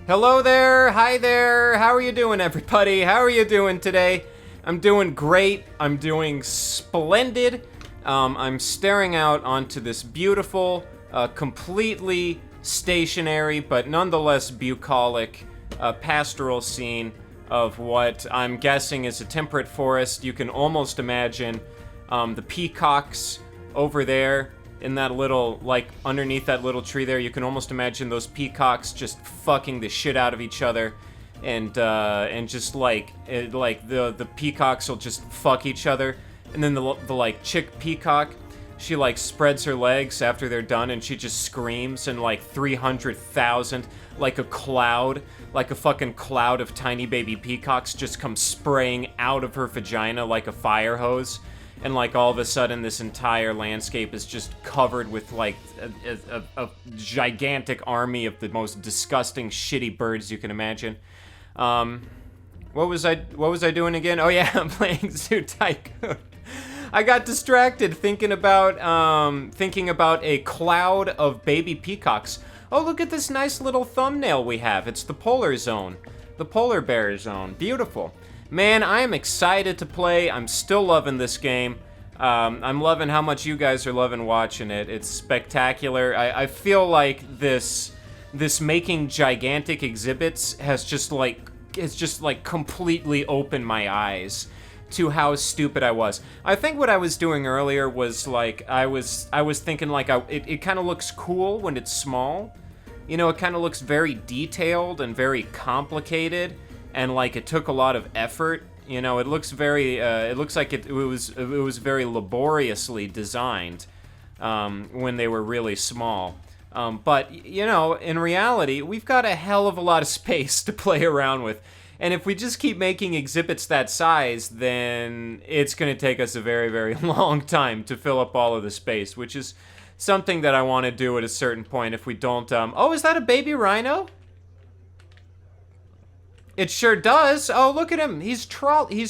Hello there, hi there, how are you doing everybody? How are you doing today? I'm doing great, I'm doing splendid. I'm staring out onto this beautiful, completely stationary, but nonetheless bucolic, pastoral scene of what I'm guessing is a temperate forest. You can almost imagine the peacocks over there in that little, like, underneath that little tree there. You can almost imagine those peacocks just fucking the shit out of each other, and just the peacocks will just fuck each other, and then the like chick peacock, she like spreads her legs after they're done, and she just screams, and like 300,000, like a fucking cloud of tiny baby peacocks just come spraying out of her vagina like a fire hose. And like all of a sudden this entire landscape is just covered with like a gigantic army of the most disgusting shitty birds you can imagine. What was I doing again? Oh yeah, I'm playing Zoo Tycoon. I got distracted thinking about a cloud of baby peacocks. Oh, look at this nice little thumbnail we have. It's the polar zone. The polar bear zone. Beautiful. Man, I am excited to play. I'm still loving this game. I'm loving how much you guys are loving watching it. It's spectacular. I feel like this making gigantic exhibits has just like completely opened my eyes to how stupid I was. I think what I was doing earlier was like I was thinking like it kind of looks cool when it's small. You know, it kind of looks very detailed and very complicated. And like it took a lot of effort, you know. It looks very. It looks like it was very laboriously designed when they were really small. But you know, in reality, we've got a hell of a lot of space to play around with, and if we just keep making exhibits that size, then it's going to take us a very, very long time to fill up all of the space, which is something that I want to do at a certain point. If we don't, oh, is that a baby rhino? It sure does. Oh, look at him. He's trolloping.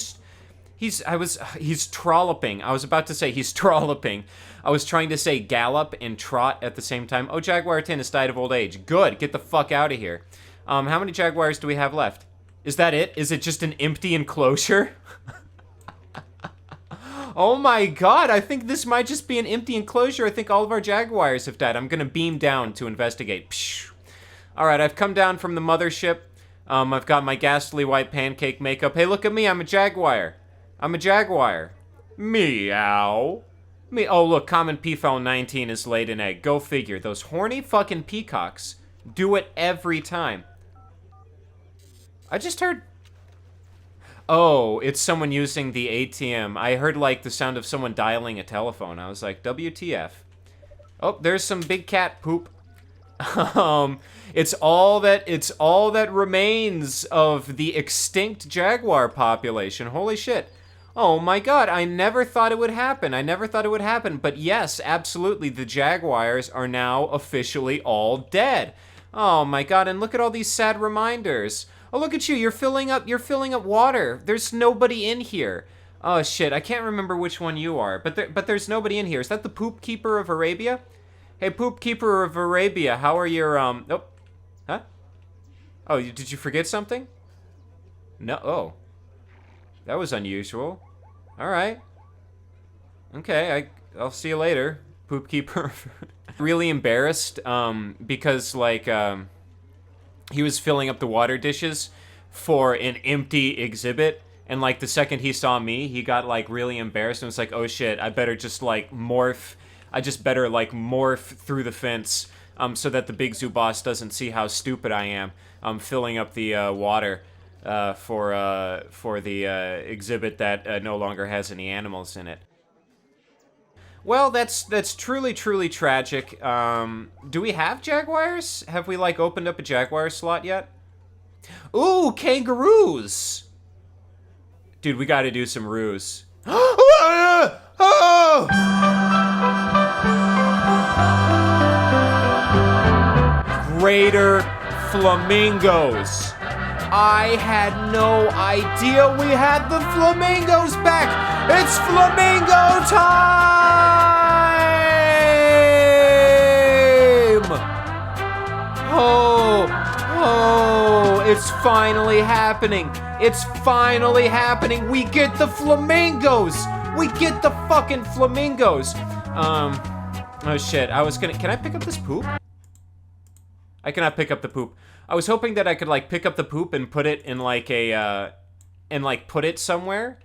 I was about to say he's trolloping. I was trying to say gallop and trot at the same time. Oh, Jaguar Tennis died of old age. Good. Get the fuck out of here. How many jaguars do we have left? Is that it? Is it just an empty enclosure? Oh my god. I think this might just be an empty enclosure. I think all of our jaguars have died. I'm gonna beam down to investigate. Psh. All right, I've come down from the mothership. I've got my ghastly white pancake makeup. Hey, look at me, I'm a jaguar. I'm a jaguar. Meow. Oh, look, common peafowl 19 is laid an egg. Go figure. Those horny fucking peacocks do it every time. I just heard... Oh, it's someone using the ATM. I heard, like, the sound of someone dialing a telephone. I was like, WTF. Oh, there's some big cat poop. It's all that remains of the extinct jaguar population. Holy shit. Oh my god, I never thought it would happen. But yes, absolutely, the jaguars are now officially all dead. Oh my god, and look at all these sad reminders. Oh, look at you, you're filling up water. There's nobody in here. Oh shit, I can't remember which one you are, but there's nobody in here. Is that the Poop Keeper of Arabia? Hey, Poop Keeper of Arabia, how are your, oh, huh? Oh, did you forget something? No, oh. That was unusual. Alright. Okay, I'll see you later, Poop Keeper. Really embarrassed, because, like, he was filling up the water dishes for an empty exhibit, and, like, the second he saw me, he got, like, really embarrassed and was like, oh shit, I better just, like, morph through the fence, so that the big zoo boss doesn't see how stupid I am. Filling up the water for the exhibit that no longer has any animals in it. Well, that's truly tragic. Do we have jaguars? Have we like opened up a jaguar slot yet? Ooh, kangaroos! Dude, we got to do some roos. Greater flamingos. I had no idea we had the flamingos back. It's Flamingo Time! Oh, It's finally happening. It's finally happening. We get the flamingos. We get the fucking flamingos. Oh shit. Can I pick up this poop? I cannot pick up the poop. I was hoping that I could like pick up the poop and put it in like put it somewhere.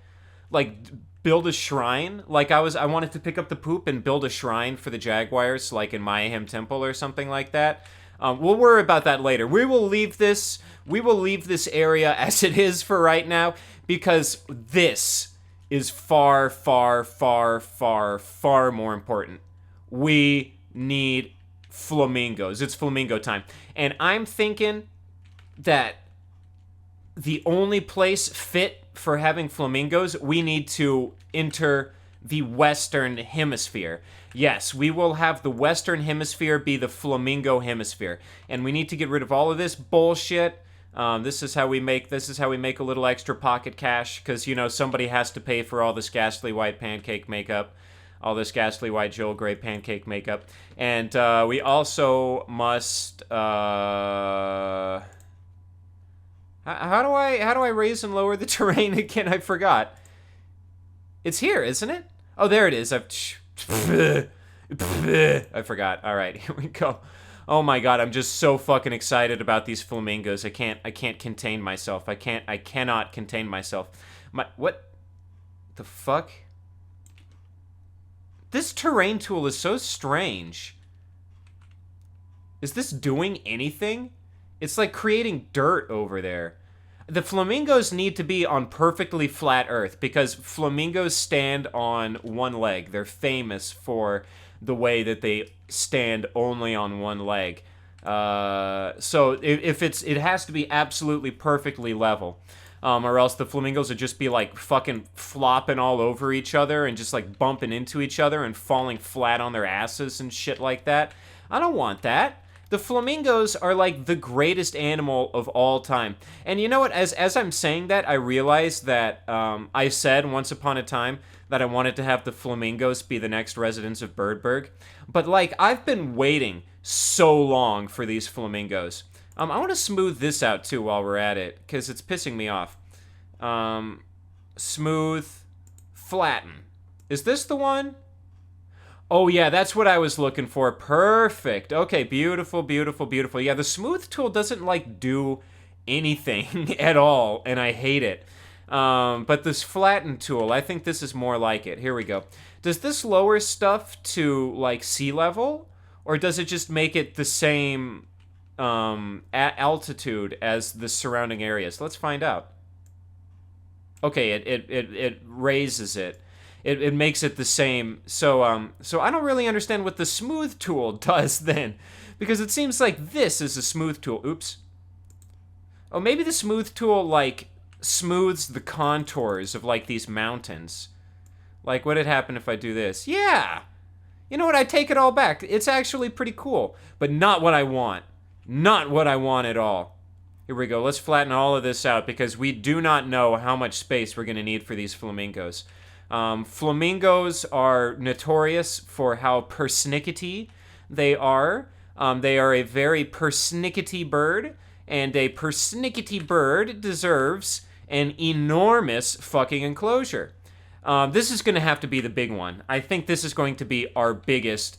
Like build a shrine. Like I wanted to pick up the poop and build a shrine for the jaguars, like in Mayhem Temple or something like that. We'll worry about that later. We will leave this area as it is for right now, because this is far, far, far, far, far more important. We need flamingos. It's Flamingo time. And I'm thinking that the only place fit for having flamingos, we need to enter the Western Hemisphere. Yes, we will have the Western Hemisphere be the Flamingo Hemisphere, and we need to get rid of all of this bullshit. This is how we make a little extra pocket cash, because somebody has to pay for all this ghastly white pancake makeup, all this ghastly white Joel Grey pancake makeup, and we also must. How do I raise and lower the terrain again? I forgot. It's here, isn't it? Oh, there it is. I forgot. All right, here we go. Oh my god, I'm just so fucking excited about these flamingos. I can't contain myself. I cannot contain myself. What the fuck? This terrain tool is so strange. Is this doing anything? It's like creating dirt over there. The flamingos need to be on perfectly flat earth, because flamingos stand on one leg. They're famous for the way that they stand only on one leg. So it has to be absolutely perfectly level. Or else the flamingos would just be like fucking flopping all over each other and just like bumping into each other and falling flat on their asses and shit like that. I don't want that. The flamingos are like the greatest animal of all time. And you know what? As I'm saying that, I realize that I said once upon a time that I wanted to have the flamingos be the next residents of Birdburg. But like, I've been waiting so long for these flamingos. I want to smooth this out too while we're at it, because it's pissing me off. Smooth, flatten. Is this the one? Oh yeah, that's what I was looking for. Perfect. Okay, beautiful, beautiful, beautiful. Yeah, the smooth tool doesn't like do anything at all, and I hate it. But this flatten tool, I think this is more like it. Here we go. Does this lower stuff to like sea level, or does it just make it the same at altitude as the surrounding areas? Let's find out. Okay, it raises it. It makes it the same. So I don't really understand what the smooth tool does then, because it seems like this is a smooth tool. Oops. Oh, maybe the smooth tool like smooths the contours of like these mountains. Like, what'd happen if I do this? Yeah. You know what? I take it all back. It's actually pretty cool, but not what I want. Not what I want at all. Here we go. Let's flatten all of this out, because we do not know how much space we're going to need for these flamingos. Flamingos are notorious for how persnickety they are. They are a very persnickety bird, and a persnickety bird deserves an enormous fucking enclosure. This is going to have to be the big one. I think this is going to be our biggest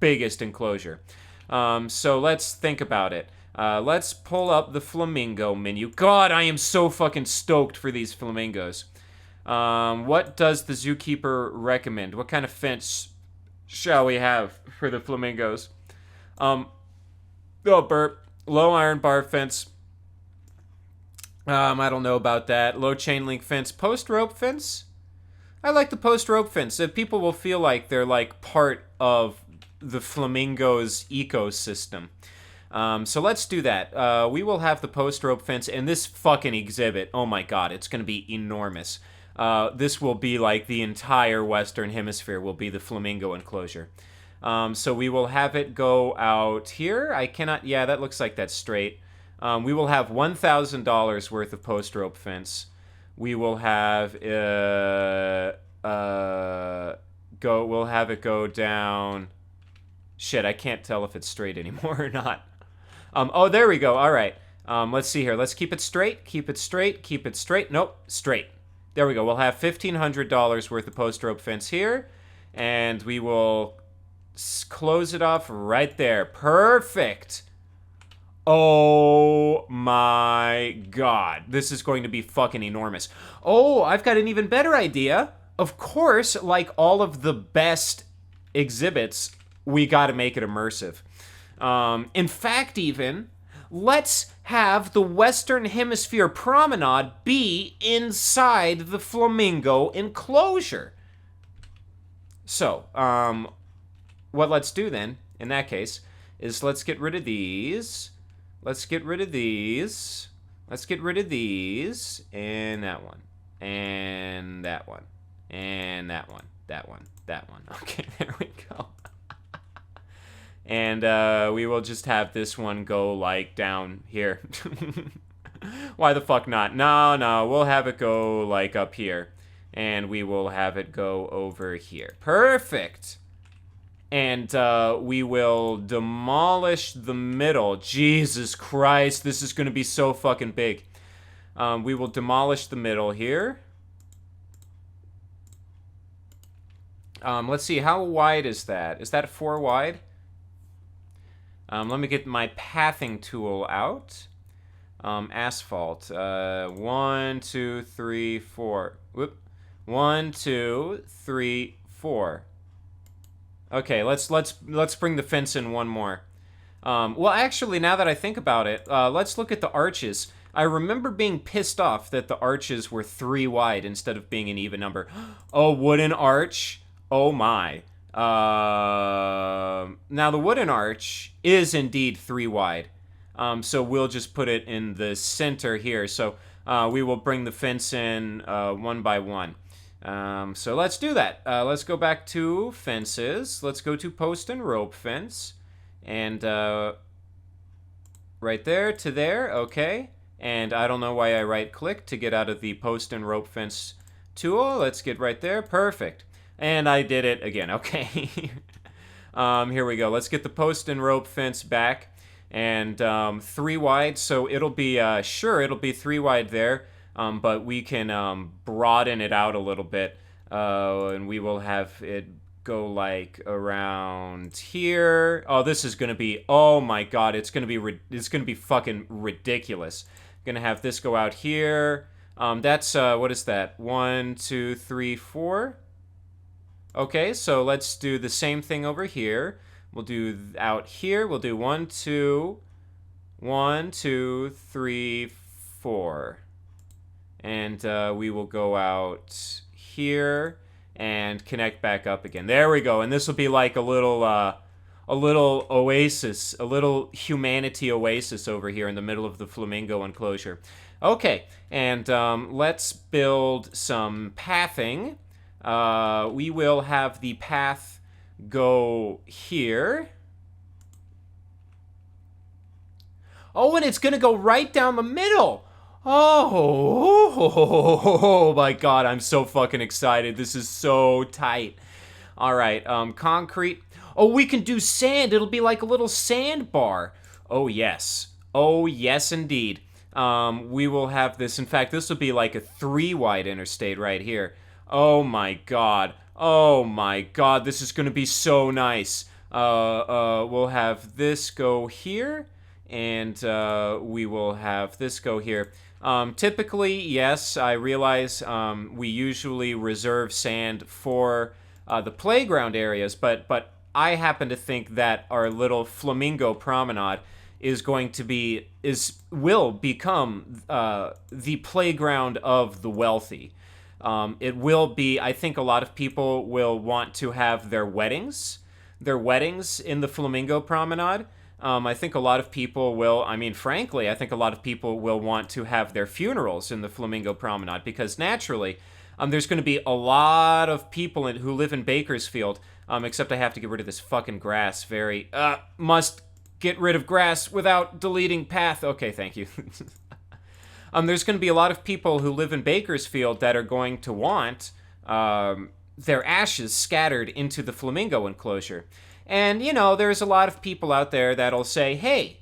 enclosure. So let's think about it. Let's pull up the flamingo menu. God, I am so fucking stoked for these flamingos. What does the zookeeper recommend? What kind of fence shall we have for the flamingos? Oh, burp. Low iron bar fence. I don't know about that. Low chain link fence. Post rope fence? I like the post rope fence. People will feel like they're like part of the flamingos ecosystem. So let's do that. We will have the post rope fence, and this fucking exhibit, oh my god, it's going to be enormous. This will be like the entire Western Hemisphere will be the flamingo enclosure. So we will have it go out here. I cannot, yeah, that looks like that's straight. We will have $1,000 worth of post rope fence. We will have, we'll have it go down. Shit, I can't tell if it's straight anymore or not. Oh, there we go. All right. Let's see here. Let's keep it straight. Keep it straight. Keep it straight. Nope, straight. There we go. We'll have $1,500 worth of post rope fence here, and we will close it off right there. Perfect. Oh my god. This is going to be fucking enormous. Oh, I've got an even better idea. Of course, like all of the best exhibits, we got to make it immersive. In fact, even, let's have the Western Hemisphere Promenade be inside the Flamingo enclosure. So, what let's do then, in that case, is let's get rid of these. Let's get rid of these. Let's get rid of these. And that one. And that one. And that one. That one. That one. Okay, there we go. And we will just have this one go, like, down here. Why the fuck not? No, we'll have it go, like, up here. And we will have it go over here. Perfect! And we will demolish the middle. Jesus Christ, this is going to be so fucking big. We will demolish the middle here. Let's see, how wide is that? Is that 4 wide? Let me get my pathing tool out. Asphalt. 1, 2, 3, 4. Whoop. 1, 2, 3, 4. Okay, let's bring the fence in one more. Well, actually, now that I think about it, let's look at the arches. I remember being pissed off that the arches were 3 wide instead of being an even number. Oh, wooden arch. Oh my. Now the wooden arch is indeed 3 wide. So we'll just put it in the center here. So we will bring the fence in one by one. So let's do that. Let's go back to fences. Let's go to post and rope fence. And right there to there. Okay. And I don't know why I right click to get out of the post and rope fence tool. Let's get right there. Perfect. And I did it again. Okay. Here we go. Let's get the post and rope fence back. And 3 wide. So it'll be, sure, it'll be 3 wide there. But we can broaden it out a little bit. And we will have it go like around here. Oh, this is going to be, oh my god, it's going to be fucking ridiculous. Going to have this go out here. That's, what is that? 1, 2, 3, 4. Okay, so let's do the same thing over here. We'll do out here. We'll do 1, 2, 1, 2, 3, 4. And we will go out here and connect back up again. There we go. And this will be like a little oasis, a little humanity oasis over here in the middle of the flamingo enclosure. Okay, and let's build some pathing. We will have the path go here. Oh, and it's going to go right down the middle. Oh my god, I'm so fucking excited. This is so tight. All right, concrete. Oh, we can do sand. It'll be like a little sandbar. Oh, yes. Oh, yes, indeed. We will have this. In fact, this will be like a 3 wide interstate right here. Oh my god. Oh my god, this is going to be so nice. We'll have this go here, and we will have this go here. Typically, yes, I realize we usually reserve sand for the playground areas, but I happen to think that our little Flamingo Promenade will become the playground of the wealthy. It will be, I think a lot of people will want to have their weddings in the Flamingo Promenade. I think a lot of people will, frankly, I think a lot of people will want to have their funerals in the Flamingo Promenade because naturally, there's going to be a lot of people who live in Bakersfield, except I have to get rid of this fucking grass. Must get rid of grass without deleting path. Okay, thank you. There's going to be a lot of people who live in Bakersfield that are going to want their ashes scattered into the Flamingo enclosure. And, there's a lot of people out there that'll say, hey,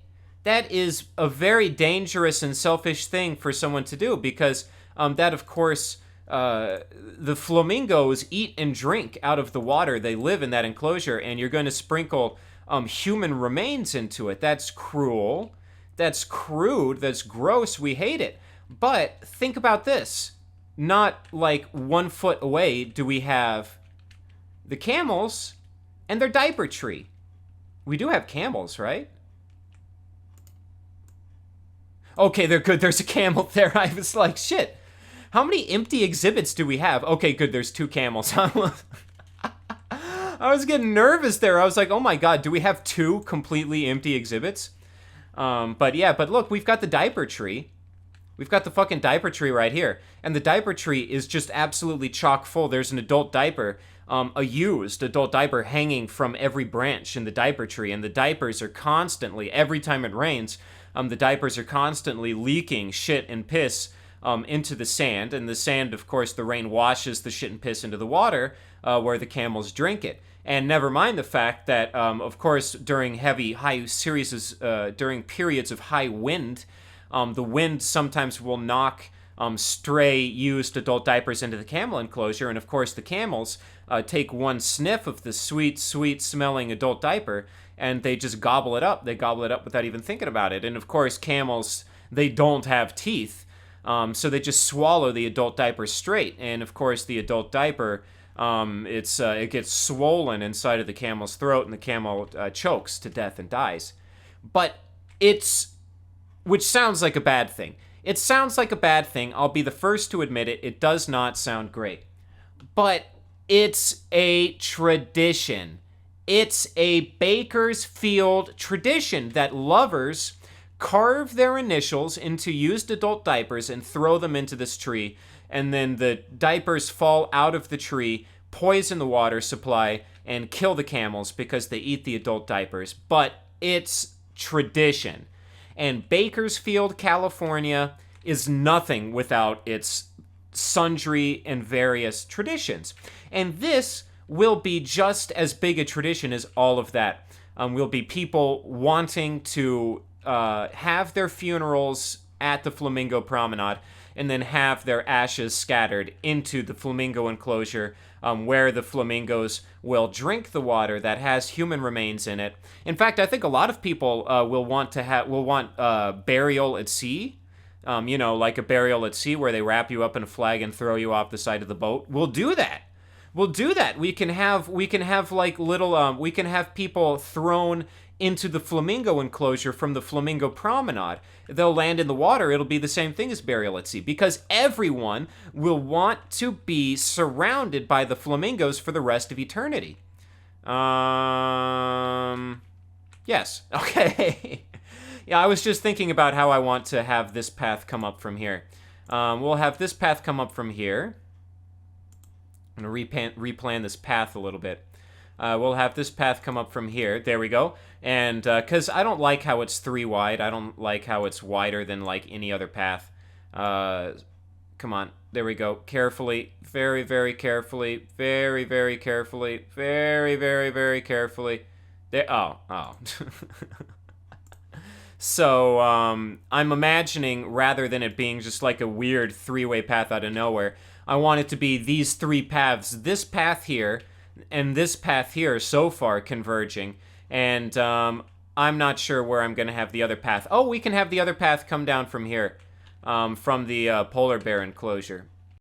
that is a very dangerous and selfish thing for someone to do, because that, of course, the flamingos eat and drink out of the water. They live in that enclosure, and you're going to sprinkle human remains into it. That's cruel. That's crude. That's gross. We hate it. But think about this. Not like 1 foot away do we have the camels and their diaper tree. We do have camels, right? Okay, they're good. There's a camel there. I was like, shit. How many empty exhibits do we have? Okay, good. There's 2 camels. I was getting nervous there. I was like, oh my god, do we have 2 completely empty exhibits? But look, we've got the diaper tree. We've got the fucking diaper tree right here. And the diaper tree is just absolutely chock full. There's an adult diaper, a used adult diaper hanging from every branch in the diaper tree. And the diapers are constantly, every time it rains, the diapers are constantly leaking shit and piss into the sand. And the sand, of course, the rain washes the shit and piss into the water where the camels drink it. And never mind the fact that, of course, during during periods of high wind, the wind sometimes will knock stray used adult diapers into the camel enclosure. And of course, the camels take one sniff of the sweet, sweet smelling adult diaper, and they just gobble it up. They gobble it up without even thinking about it. And of course, camels, they don't have teeth, so they just swallow the adult diaper straight. And of course, the adult diaper, it gets swollen inside of the camel's throat, and the camel chokes to death and dies. But which sounds like a bad thing. It sounds like a bad thing. I'll be the first to admit it. It does not sound great. But it's a tradition. It's a Bakersfield tradition that lovers carve their initials into used adult diapers and throw them into this tree, and then the diapers fall out of the tree, poison the water supply, and kill the camels because they eat the adult diapers. But it's tradition. And Bakersfield, California is nothing without its sundry and various traditions. And this will be just as big a tradition as all of that. Will be people wanting to have their funerals at the Flamingo Promenade and then have their ashes scattered into the flamingo enclosure, where the flamingos will drink the water that has human remains in it. In fact, I think a lot of people will want burial at sea. Like a burial at sea where they wrap you up in a flag and throw you off the side of the boat. We'll do that. We'll do that. We can have like little we can have people thrown into the flamingo enclosure from the Flamingo Promenade. They'll land in the water. It'll be the same thing as burial at sea, because everyone will want to be surrounded by the flamingos for the rest of eternity. Yes. Okay. Yeah, I was just thinking about how I want to have this path come up from here. We'll have this path come up from here. I'm going to replan this path a little bit. We'll have this path come up from here. There we go. And because I don't like how it's 3 wide. I don't like how it's wider than like any other path. Come on. There we go. Carefully. Very, very carefully. Very, very carefully. Very, very, very carefully. There. Oh. So, I'm imagining, rather than it being just like a weird 3-way path out of nowhere, I want it to be these 3 paths. This path here and this path here so far converging. And I'm not sure where I'm going to have the other path. Oh, we can have the other path come down from here, from the polar bear enclosure.